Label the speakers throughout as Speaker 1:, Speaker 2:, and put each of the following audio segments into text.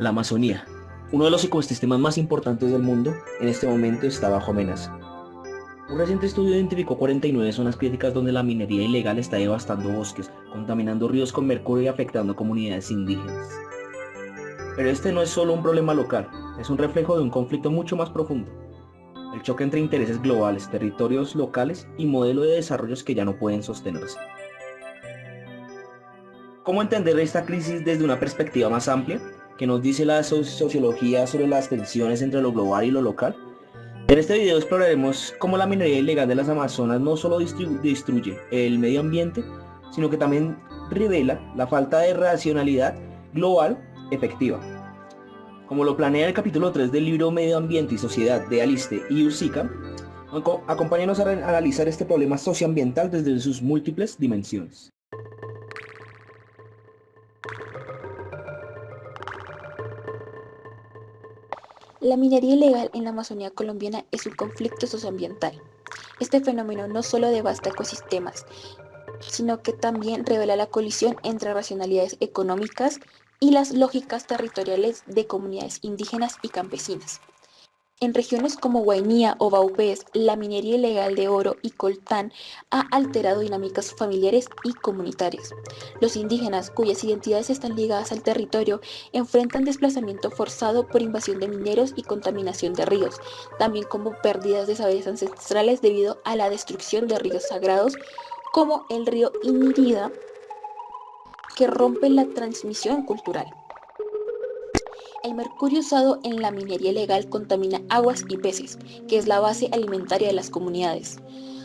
Speaker 1: La Amazonía, uno de los ecosistemas más importantes del mundo, en este momento está bajo amenaza. Un reciente estudio identificó 49 zonas críticas donde la minería ilegal está devastando bosques, contaminando ríos con mercurio y afectando comunidades indígenas. Pero este no es solo un problema local, es un reflejo de un conflicto mucho más profundo. El choque entre intereses globales, territorios locales y modelos de desarrollos que ya no pueden sostenerse. ¿Cómo entender esta crisis desde una perspectiva más amplia? ¿Qué nos dice la sociología sobre las tensiones entre lo global y lo local? En este video exploraremos cómo la minería ilegal de las Amazonas no solo destruye el medio ambiente, sino que también revela la falta de racionalidad global efectiva. Como lo planea el capítulo 3 del libro Medio Ambiente y Sociedad de Aliste y Ursika, acompáñanos a analizar este problema socioambiental desde sus múltiples dimensiones.
Speaker 2: La minería ilegal en la Amazonía colombiana es un conflicto socioambiental. Este fenómeno no solo devasta ecosistemas, sino que también revela la colisión entre racionalidades económicas y las lógicas territoriales de comunidades indígenas y campesinas. En regiones como Guainía o Vaupés, la minería ilegal de oro y coltán ha alterado dinámicas familiares y comunitarias. Los indígenas, cuyas identidades están ligadas al territorio, enfrentan desplazamiento forzado por invasión de mineros y contaminación de ríos, también como pérdidas de saberes ancestrales debido a la destrucción de ríos sagrados, como el río Inirida, que rompe la transmisión cultural. El mercurio usado en la minería ilegal contamina aguas y peces, que es la base alimentaria de las comunidades.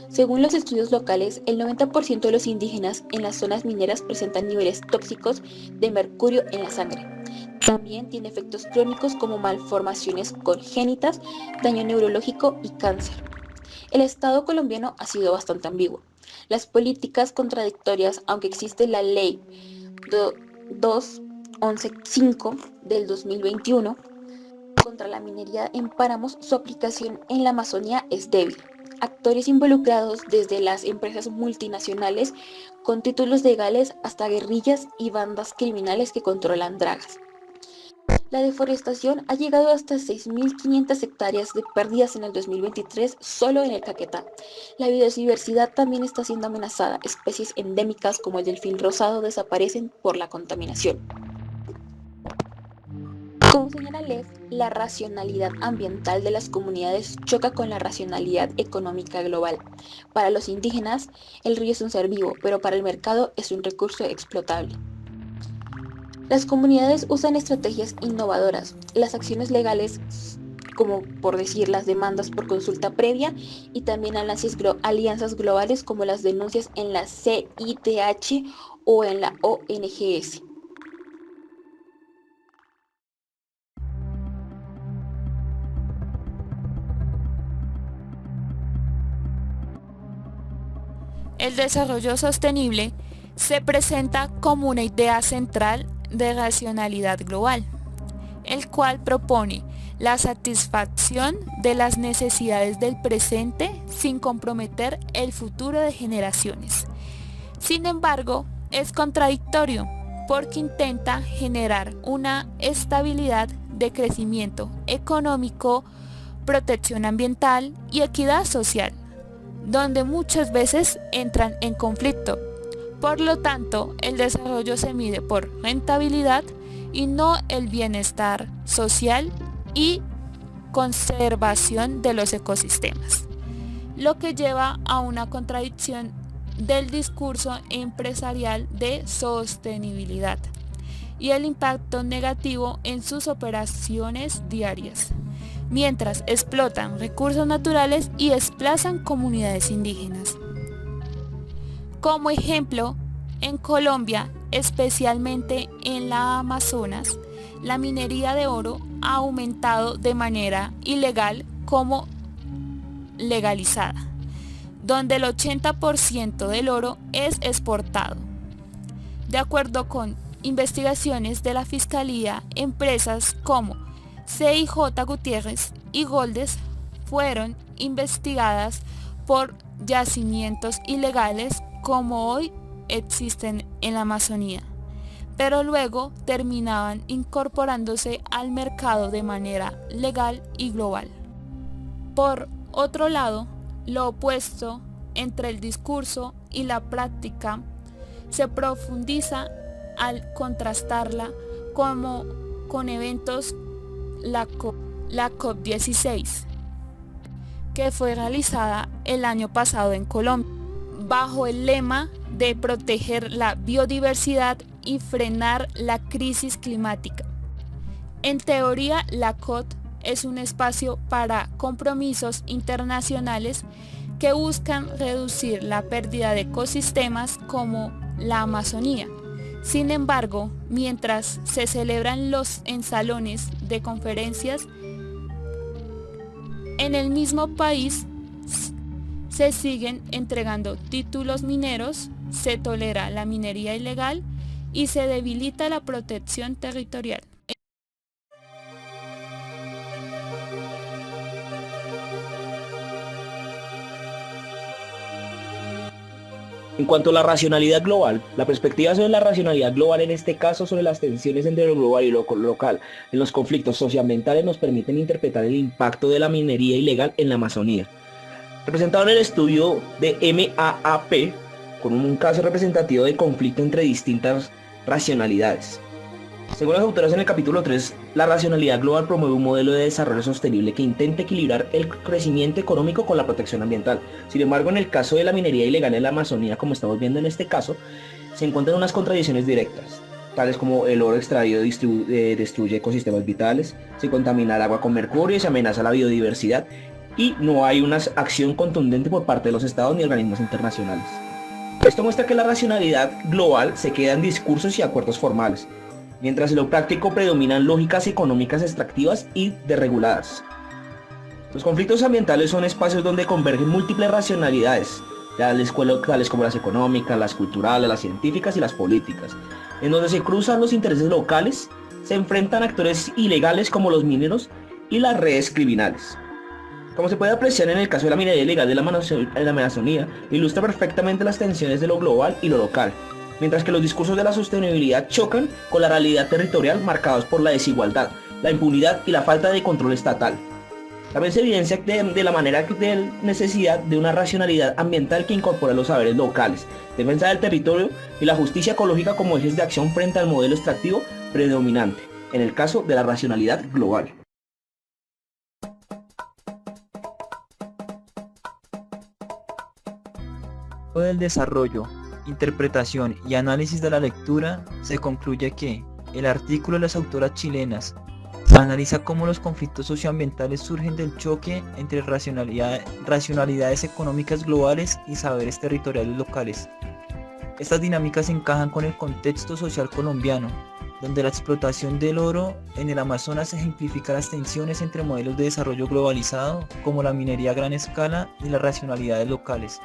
Speaker 2: Según los estudios locales, el 90% de los indígenas en las zonas mineras presentan niveles tóxicos de mercurio en la sangre. También tiene efectos crónicos como malformaciones congénitas, daño neurológico y cáncer. El Estado colombiano ha sido bastante ambiguo. Las políticas contradictorias, aunque existe la ley 2115 del 2021 contra la minería en páramos, su aplicación en la Amazonía es débil. Actores involucrados desde las empresas multinacionales con títulos legales hasta guerrillas y bandas criminales que controlan dragas. La deforestación ha llegado hasta 6.500 hectáreas de pérdidas en el 2023 solo en el Caquetá. La biodiversidad también está siendo amenazada. Especies endémicas como el delfín rosado desaparecen por la contaminación. Como señala Lev, la racionalidad ambiental de las comunidades choca con la racionalidad económica global. Para los indígenas, el río es un ser vivo, pero para el mercado es un recurso explotable. Las comunidades usan estrategias innovadoras, las acciones legales, como por decir las demandas por consulta previa, y también alianzas globales como las denuncias en la CIDH o en la ONGS.
Speaker 3: El desarrollo sostenible se presenta como una idea central de racionalidad global, el cual propone la satisfacción de las necesidades del presente sin comprometer el futuro de generaciones. Sin embargo, es contradictorio porque intenta generar una estabilidad de crecimiento económico, protección ambiental y equidad social, donde muchas veces entran en conflicto. Por lo tanto, el desarrollo se mide por rentabilidad y no el bienestar social y conservación de los ecosistemas, lo que lleva a una contradicción del discurso empresarial de sostenibilidad y el impacto negativo en sus operaciones diarias, mientras explotan recursos naturales y desplazan comunidades indígenas. Como ejemplo, en Colombia, especialmente en la Amazonas, la minería de oro ha aumentado de manera ilegal como legalizada, donde el 80% del oro es exportado. De acuerdo con investigaciones de la Fiscalía, empresas como CIJ Gutiérrez y Goldes fueron investigadas por yacimientos ilegales como hoy existen en la Amazonía, pero luego terminaban incorporándose al mercado de manera legal y global. Por otro lado, lo opuesto entre el discurso y la práctica se profundiza al contrastarla como con eventos la COP16, que fue realizada el año pasado en Colombia, bajo el lema de proteger la biodiversidad y frenar la crisis climática. En teoría, la COP es un espacio para compromisos internacionales que buscan reducir la pérdida de ecosistemas como la Amazonía. Sin embargo, mientras se celebran en salones de conferencias, en el mismo país se siguen entregando títulos mineros, se tolera la minería ilegal y se debilita la protección territorial.
Speaker 1: En cuanto a la racionalidad global, la perspectiva sobre la racionalidad global, en este caso sobre las tensiones entre lo global y lo local en los conflictos socioambientales, nos permiten interpretar el impacto de la minería ilegal en la Amazonía. Representado en el estudio de MAAP, con un caso representativo de conflicto entre distintas racionalidades. Según las autoras en el capítulo 3, la racionalidad global promueve un modelo de desarrollo sostenible que intenta equilibrar el crecimiento económico con la protección ambiental. Sin embargo, en el caso de la minería ilegal en la Amazonía, como estamos viendo en este caso, se encuentran unas contradicciones directas, tales como el oro extraído destruye ecosistemas vitales, se contamina el agua con mercurio y se amenaza la biodiversidad, y no hay una acción contundente por parte de los estados ni organismos internacionales. Esto muestra que la racionalidad global se queda en discursos y acuerdos formales, mientras en lo práctico predominan lógicas económicas extractivas y desreguladas. Los conflictos ambientales son espacios donde convergen múltiples racionalidades, tales como las económicas, las culturales, las científicas y las políticas, en donde se cruzan los intereses locales, se enfrentan actores ilegales como los mineros y las redes criminales. Como se puede apreciar en el caso de la minería ilegal de la Amazonía, ilustra perfectamente las tensiones de lo global y lo local, mientras que los discursos de la sostenibilidad chocan con la realidad territorial marcados por la desigualdad, la impunidad y la falta de control estatal. También se evidencia de la manera de necesidad de una racionalidad ambiental que incorpora los saberes locales, defensa del territorio y la justicia ecológica como ejes de acción frente al modelo extractivo predominante, en el caso de la racionalidad global.
Speaker 4: Del desarrollo, interpretación y análisis de la lectura, se concluye que el artículo de las autoras chilenas analiza cómo los conflictos socioambientales surgen del choque entre racionalidades económicas globales y saberes territoriales locales. Estas dinámicas encajan con el contexto social colombiano, donde la explotación del oro en el Amazonas ejemplifica las tensiones entre modelos de desarrollo globalizado, como la minería a gran escala, y las racionalidades locales,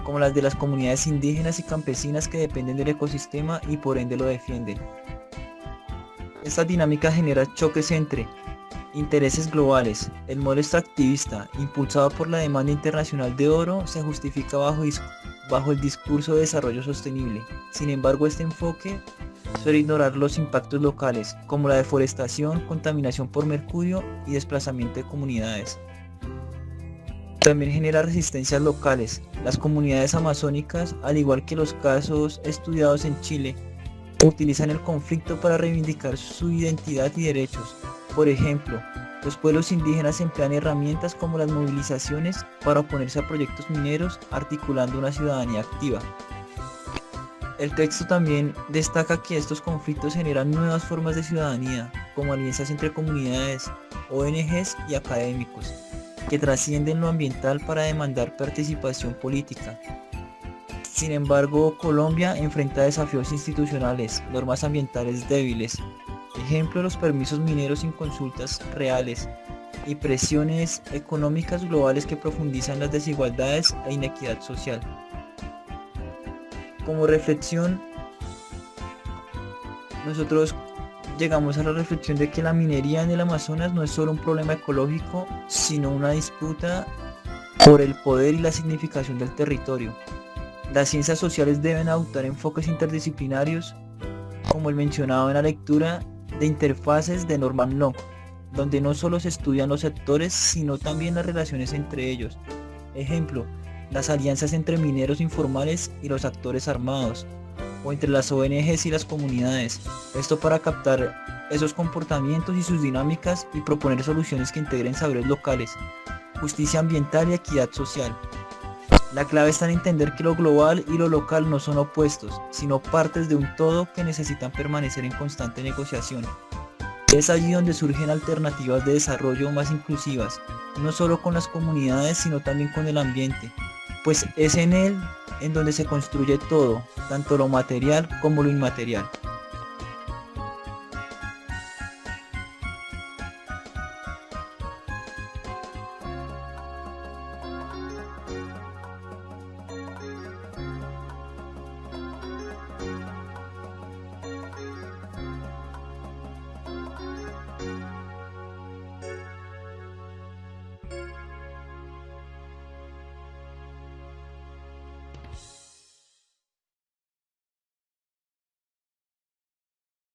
Speaker 4: como las de las comunidades indígenas y campesinas que dependen del ecosistema y por ende lo defienden. Esta dinámica genera choques entre intereses globales. El modelo extractivista, impulsado por la demanda internacional de oro, se justifica bajo el discurso de desarrollo sostenible. Sin embargo, este enfoque suele ignorar los impactos locales, como la deforestación, contaminación por mercurio y desplazamiento de comunidades. También genera resistencias locales. Las comunidades amazónicas, al igual que los casos estudiados en Chile, utilizan el conflicto para reivindicar su identidad y derechos. Por ejemplo, los pueblos indígenas emplean herramientas como las movilizaciones para oponerse a proyectos mineros, articulando una ciudadanía activa. El texto también destaca que estos conflictos generan nuevas formas de ciudadanía, como alianzas entre comunidades, ONGs y académicos, que trascienden lo ambiental para demandar participación política. Sin embargo, Colombia enfrenta desafíos institucionales, normas ambientales débiles, ejemplo los permisos mineros sin consultas reales, y presiones económicas globales que profundizan las desigualdades e inequidad social. Como reflexión, nosotros llegamos a la reflexión de que la minería en el Amazonas no es solo un problema ecológico, sino una disputa por el poder y la significación del territorio. Las ciencias sociales deben adoptar enfoques interdisciplinarios como el mencionado en la lectura, de interfaces de Norman Long, donde no solo se estudian los sectores, sino también las relaciones entre ellos. Ejemplo, las alianzas entre mineros informales y los actores armados, o entre las ONGs y las comunidades. Esto para captar esos comportamientos y sus dinámicas y proponer soluciones que integren saberes locales, justicia ambiental y equidad social. La clave está en entender que lo global y lo local no son opuestos, sino partes de un todo que necesitan permanecer en constante negociación. Es allí donde surgen alternativas de desarrollo más inclusivas, no solo con las comunidades, sino también con el ambiente, pues es en él en donde se construye todo, tanto lo material como lo inmaterial.